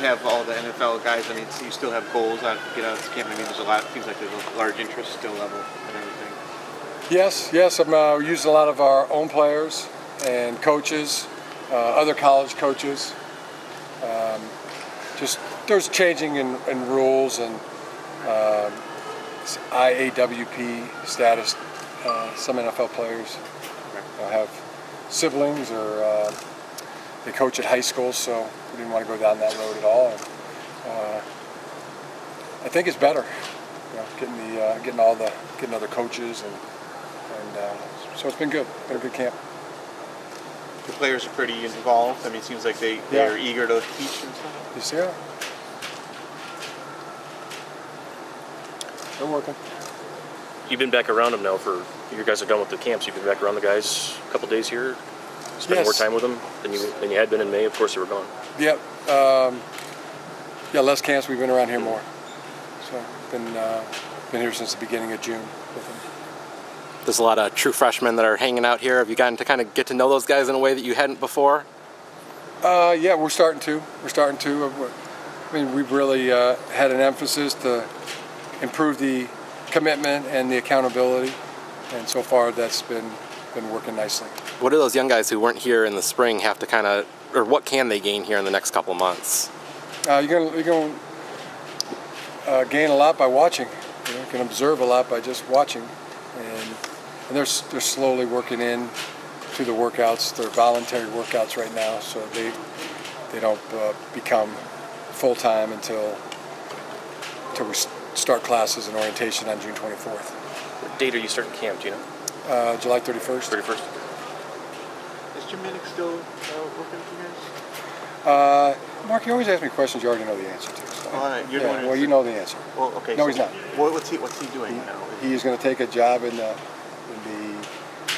have all the NFL guys, I mean, so you still have goals out to get out of this camp. I mean, there's a lot. It seems like there's a large interest still level and everything. Yes. I'm using a lot of our own players and coaches, other college coaches. Just there's changing in rules and IAWP status. Some NFL players have siblings or they coach at high school, so we didn't want to go down that road at all. And, I think it's better, getting other coaches and so it's been good. Been a good camp. The players are pretty involved. I mean, it seems like they're eager to teach and stuff. Yes, they are. They're working. You've been back around them now you guys are done with the camps. You've been back around the guys a couple days here, spending more time with them than you had been in May. Of course, you were gone. Yep. Less camps. We've been around here more. So been here since the beginning of June with them. There's a lot of true freshmen that are hanging out here. Have you gotten to kind of get to know those guys in a way that you hadn't before? Yeah, we're starting to. I mean, we've really had an emphasis to improve the commitment and the accountability, and so far that's been working nicely. What do those young guys who weren't here in the spring have to or what can they gain here in the next couple of months? You're going to gain a lot by watching. You can observe a lot by just watching, and they're slowly working in to the workouts. They're voluntary workouts right now, so they don't become full-time until we start classes and orientation on June 24th. What date are you starting camp, do you know? July 31st. 31st. Is Jim Minnick still working with you guys? Mark, you always ask me questions you already know the answer to. So. You know the answer. Well, okay. No, so he's not. What's he doing now? He is going to take a job in the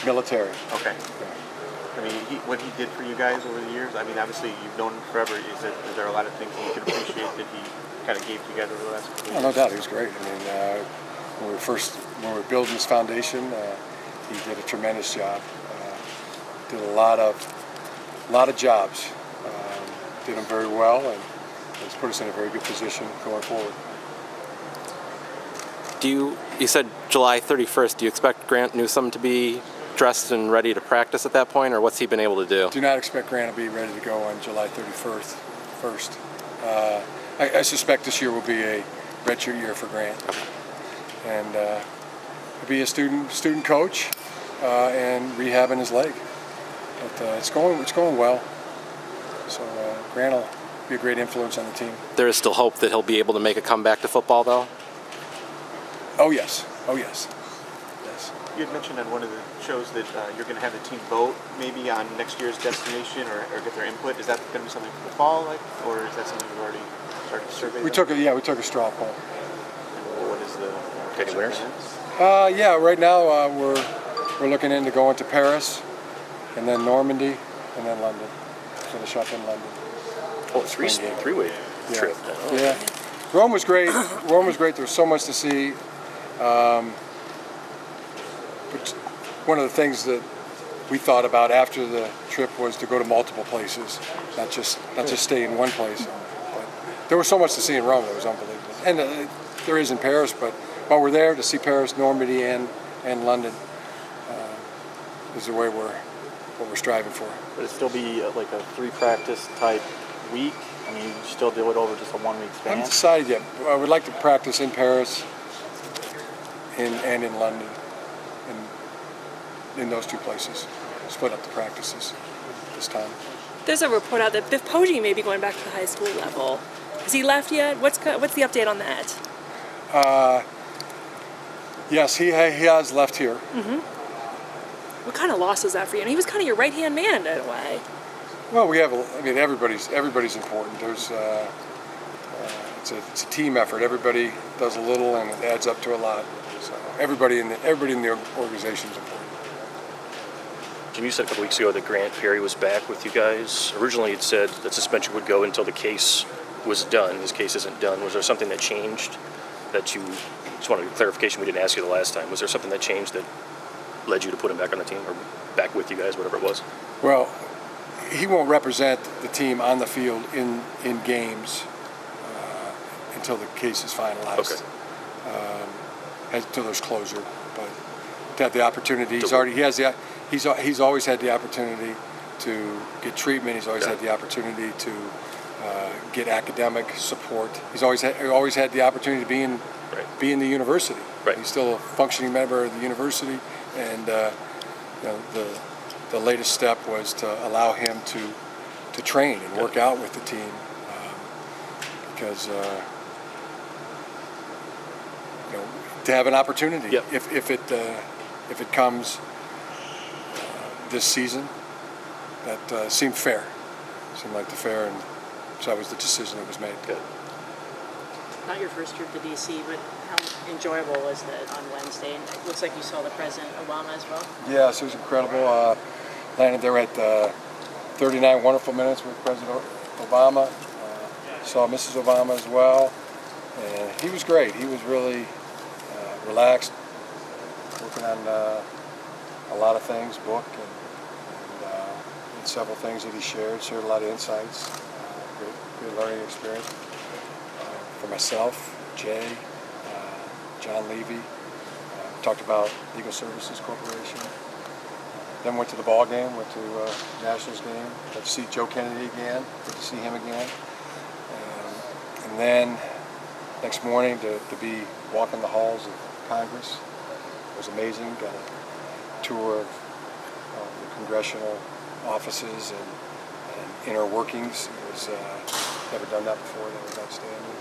military. Okay. Yeah. I mean, what he did for you guys over the years. I mean, obviously you've known him forever. Is there a lot of things that you can appreciate that he kind of gave to you guys over the last couple of years? No doubt, he was great. I mean, when we were building this foundation, he did a tremendous job. Did a lot of jobs. Did them very well, and it's put us in a very good position going forward. You said July 31st. Do you expect Grant Newsome to be dressed and ready to practice at that point, or what's he been able to do? Do not expect Grant to be ready to go on July 31st. I suspect this year will be a redshirt year for Grant, and he'll be a student coach and rehabbing his leg. But it's going well. So Grant will be a great influence on the team. There is still hope that he'll be able to make a comeback to football, though? Oh, yes. You had mentioned on one of the shows that you're going to have the team vote maybe on next year's destination or get their input. Is that going to be something for the fall, or is that something you've already started to survey? We took a straw poll. What is the any winners? Yeah, right now we're looking into going to Paris, and then Normandy, and then London. Finish up in London. Oh, three-way trip. Yeah. Rome was great. There was so much to see. But one of the things that we thought about after the trip was to go to multiple places, not just stay in one place. But there was so much to see in Rome that was unbelievable, and there is in Paris. But while we're there, to see Paris, Normandy, and London is the way what we're striving for. Would it still be like a 3-practice type week? I mean, you still do it over just a 1 week span? I haven't decided yet. I would like to practice in Paris and in London, in those two places. Split up the practices this time. There's a report out that Biff Poggi may be going back to the high school level. Has he left yet? What's the update on that? Yes, he has left here. Mm-hmm. What kind of loss was that for you? And he was kind of your right-hand man in a way. Well, everybody's important. There's it's a team effort. Everybody does a little, and it adds up to a lot. So everybody in the organization is important. Jim, you said a couple weeks ago that Grant Perry was back with you guys. Originally, it said that suspension would go until the case was done. His case isn't done. Was there something that changed that you just wanted clarification? We didn't ask you the last time. Was there something that changed that led you to put him back on the team or back with you guys, whatever it was? Well, he won't represent the team on the field in games, until the case is finalized. Okay. Until there's closure, but to have the opportunity, he's always had the opportunity to get treatment. He's always had the opportunity to get academic support. He's always had the opportunity to be in the university. Right. He's still a functioning member of the university, and the latest step was to allow him to train and work out with the team, because to have an opportunity, Yep. if it comes this season, that seemed fair. Seemed like the fair, and so that was the decision that was made. Good. Not your first trip to DC, but how enjoyable was that on Wednesday? And it looks like you saw the President Obama as well. Yes, it was incredible. Landed there at 39 wonderful minutes with President Obama. Saw Mrs. Obama as well, and he was great. He was really relaxed, working on a lot of things, book, and several things that he shared a lot of insights. Great learning experience for myself, Jay, John Levy. Talked about Legal Services Corporation. Then went to the ball game, went to Nationals game. Got to see Joe Kennedy again. Good to see him again. And then next morning to be walking the halls of Congress was amazing. Got a tour of the congressional offices and inner workings. It was never done that before. That was outstanding.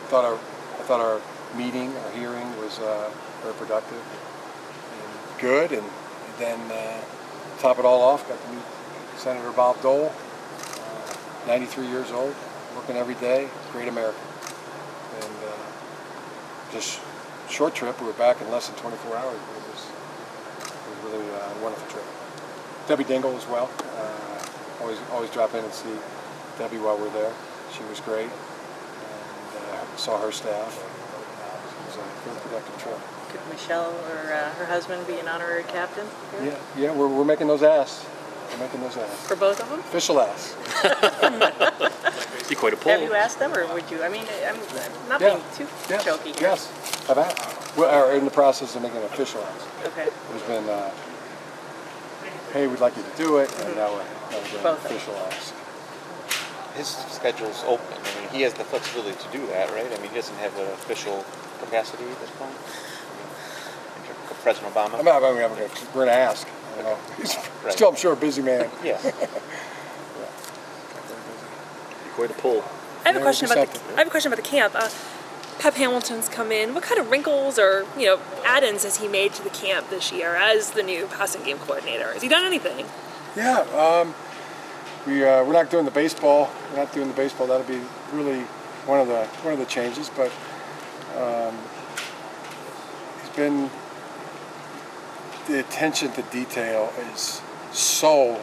I thought our meeting, our hearing was very productive and good. And then top it all off, got to meet Senator Bob Dole, 93 years old, working every day, great American. And just short trip, we were back in less than 24 hours. It was really a wonderful trip. Debbie Dingle as well. Always drop in and see Debbie while we're there. She was great. And saw her staff. It was a very productive trip. Could Michelle or her husband be an honorary captain here? Yeah, we're making those asks. We're making those asks. For both of them? Official asks. Be quite a pull. Have you asked them, or would you? I mean, I'm not being too choky here. Yes, I've asked. We're in the process of making an official ask. Okay. There's been, hey, we'd like you to do it, and now we're doing an Both. official ask. His schedule's open. I mean, he has the flexibility to do that, right? I mean, he doesn't have an official capacity at this point. President Obama. We're going to ask. You know. He's still, I'm sure, a busy man. Yes. Be quite a pull. I have a question about the camp. Pep Hamilton's come in. What kind of wrinkles or add-ins has he made to the camp this year as the new passing game coordinator? Has he done anything? Yeah. We're not doing the baseball. We're not doing the baseball. That'll be really one of the changes. But he's been. The attention to detail is so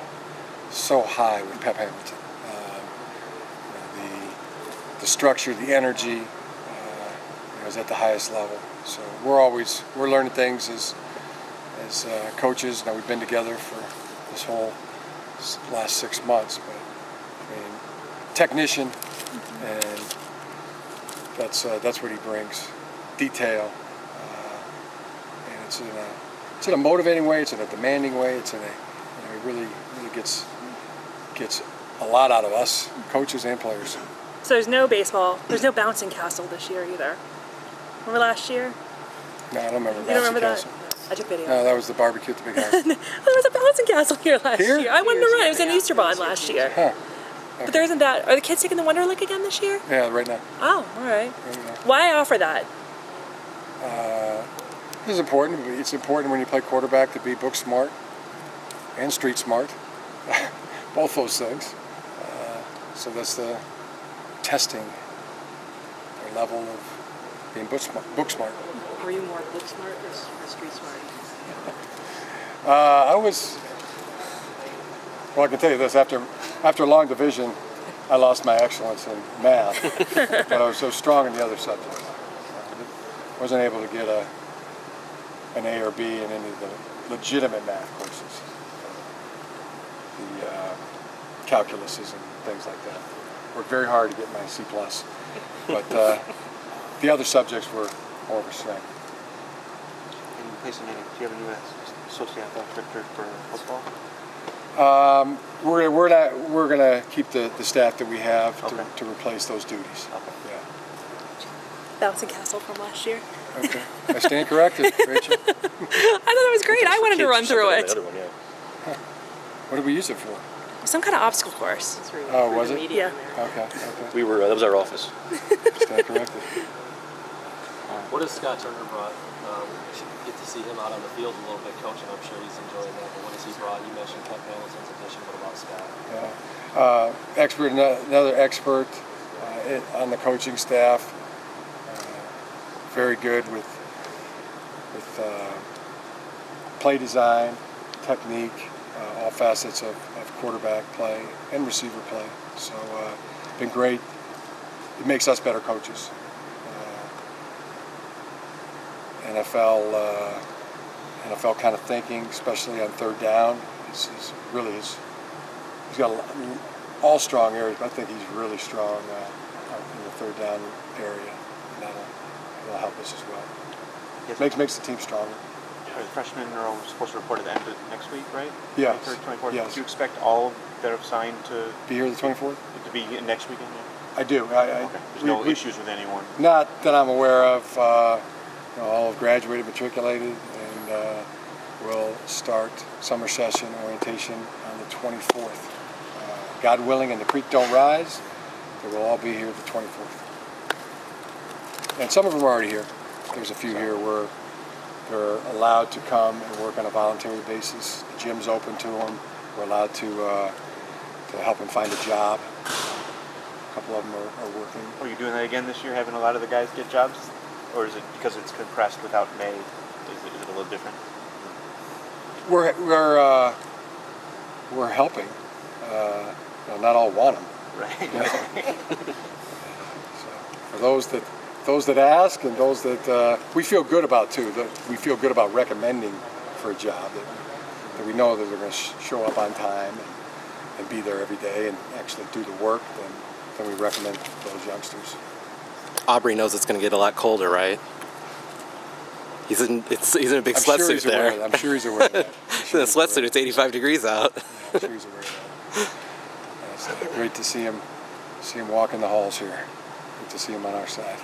high with Pep Hamilton. The structure, the energy is at the highest level. So we're learning things as coaches. Now we've been together for this whole last 6 months, but I mean, technician, and that's what he brings. Detail, and it's in a motivating way. It's in a demanding way. It's in he really gets a lot out of us, coaches and players. So there's no baseball. There's no bouncing castle this year either. Remember last year? No, I don't remember. You don't remember Castle. that? I took video. No, that was the barbecue at the big house. There was a bouncing castle here last Here? year. I went to run. It was in Easterbond last year. Huh. But there isn't that. Are the kids taking the Wonderlic again this year? Yeah, right now. Oh, all right. Right now. Why offer that? This is important. It's important when you play quarterback to be book smart and street smart. Both those things. So that's the testing or level of being book smart. Were you more book smart or street smart? Well, I can tell you this, after a long division, I lost my excellence in math, but I was so strong in the other subjects. I wasn't able to get an A or B in any of the legitimate math courses, the calculuses and things like that. Worked very hard to get my C+, but the other subjects were more of a strength. And you placing any? Do you have a new associate athletic director for football? We're gonna keep the staff that we have Okay. to replace those duties. Okay. Yeah. Bouncing castle from last year. Okay. I stand corrected, Rachel. I thought it was great. I wanted to run through The it. other one, yeah. What did we use it for? Some kind of obstacle course. That's where you Oh, threw was the it? media Yeah. in there. Okay. Okay. We were, that was our office. Stand corrected. What has Scott Turner brought? You get to see him out on the field a little bit coaching. I'm sure he's enjoying that. But what has he brought? You mentioned Pep Hamilton's addition. What about Scott? Expert, another expert on the coaching staff. Very good with play design, technique, all facets of quarterback play and receiver play. So been great. It makes us better coaches. NFL kind of thinking, especially on third down, is really his. He's got all strong areas, but I think he's really strong in the third down area, and that'll help us as well. Yes. Makes the team stronger. The freshmen are all supposed to report at the end of next week, right? Yes. 23rd, 24th. Yes. Do you expect all that have signed to Be here the 24th? be in next weekend? I do. Okay. There's no issues with anyone. Not that I'm aware of. All have graduated, matriculated, and we'll start summer session orientation on the 24th. God willing, and the creek don't rise, they will all be here the 24th. And some of them are already here. There's a few here where they're allowed to come and work on a voluntary basis. The gym's open to them. We're allowed to help them find a job. A couple of them are working. Are you doing that again this year, having a lot of the guys get jobs? Or is it because it's compressed without May? Is it a little different? We're helping. Not all want them. Right. So for those that ask and those that we feel good about too, that we feel good about recommending for a job, that we know that they're going to show up on time and be there every day and actually do the work, then we recommend those youngsters. Aubrey knows it's going to get a lot colder, right? He's in a big sweatsuit there. I'm sure he's aware of that. He's in a sweatsuit. It's 85 degrees out. Yeah, I'm sure he's aware of that. It's great to see him walk in the halls here. Good to see him on our side.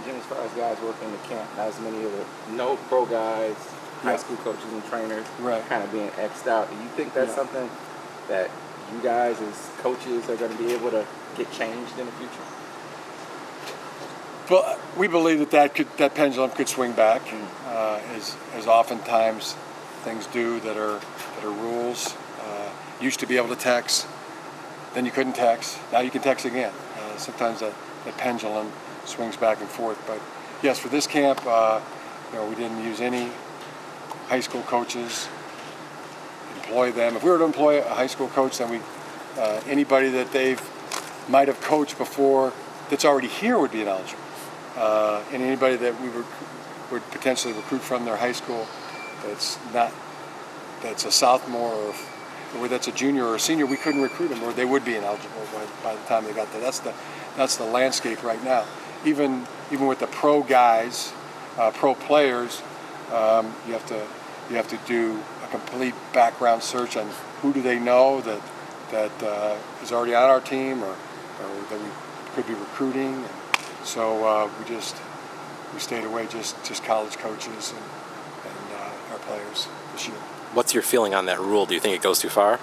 Jim, as far as guys working the camp, not as many of the pro guys, high school coaches and trainers, Right. kind of being X'd out. Do you think that's something that you guys as coaches are going to be able to get changed in the future? Well, we believe that pendulum could swing back, as oftentimes things do that are rules. Used to be able to text, then you couldn't text. Now you can text again. Sometimes that pendulum swings back and forth. But yes, for this camp, we didn't use any high school coaches. Employ them. If we were to employ a high school coach, then anybody that they've might have coached before that's already here would be ineligible. And anybody that we would potentially recruit from their high school that's a sophomore or that's a junior or a senior, we couldn't recruit them, or they would be ineligible by the time they got there. That's the landscape right now. Even with the pro guys, pro players, you have to do a complete background search on who do they know that is already on our team or that we could be recruiting. And so we stayed away just college coaches and our players this year. What's your feeling on that rule? Do you think it goes too far?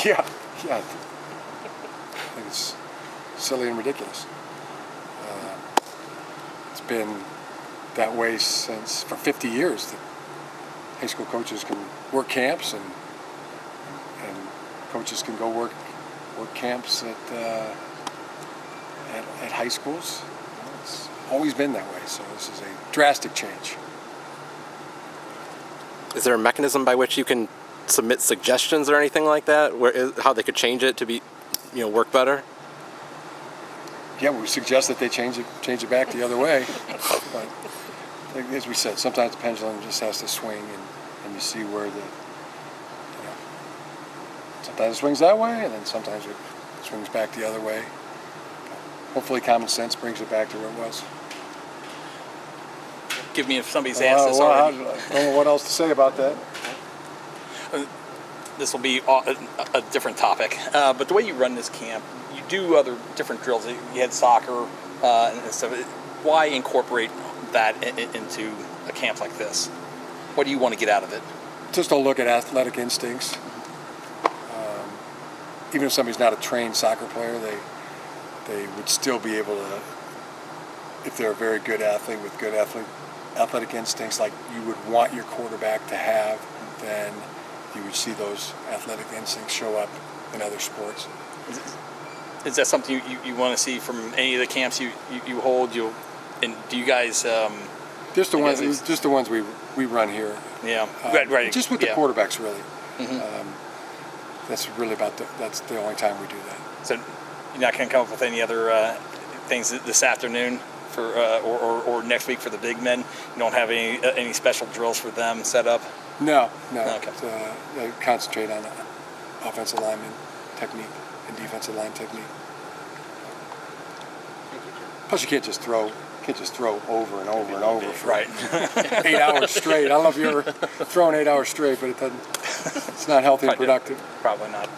Yeah. I think it's silly and ridiculous. It's been that way for 50 years. That high school coaches can work camps and coaches can go work camps at high schools. It's always been that way. So this is a drastic change. Is there a mechanism by which you can submit suggestions or anything like that? How they could change it to be, work better? Yeah, we suggest that they change it back the other way. But as we said, sometimes the pendulum just has to swing, and you see where sometimes it swings that way, and then sometimes it swings back the other way. hopefully common sense brings it back to where it was. Give me if somebody's asked this Well, I already. don't know what else to say about that. This will be a different topic. But the way you run this camp, you do other different drills. You had soccer and stuff. Why incorporate that into a camp like this? What do you want to get out of it? Just a look at athletic instincts. Even if somebody's not a trained soccer player, they would still be able to, if they're a very good athlete with good athletic instincts like you would want your quarterback to have, then you would see those athletic instincts show up in other sports. Is that something you want to see from any of the camps you hold? And do you guys? Just the ones we run here. Yeah, right. Just with the quarterbacks, really. Mm-hmm. That's really that's the only time we do that. So you're not going to come up with any other things this afternoon for or next week for the big men? You don't have any special drills for them set up? No. Okay. They concentrate on offensive lineman technique and defensive line technique. Plus, you can't just throw over and over and over for 8 hours straight. I don't know if you're throwing 8 hours straight, but it's not healthy and productive. Probably not.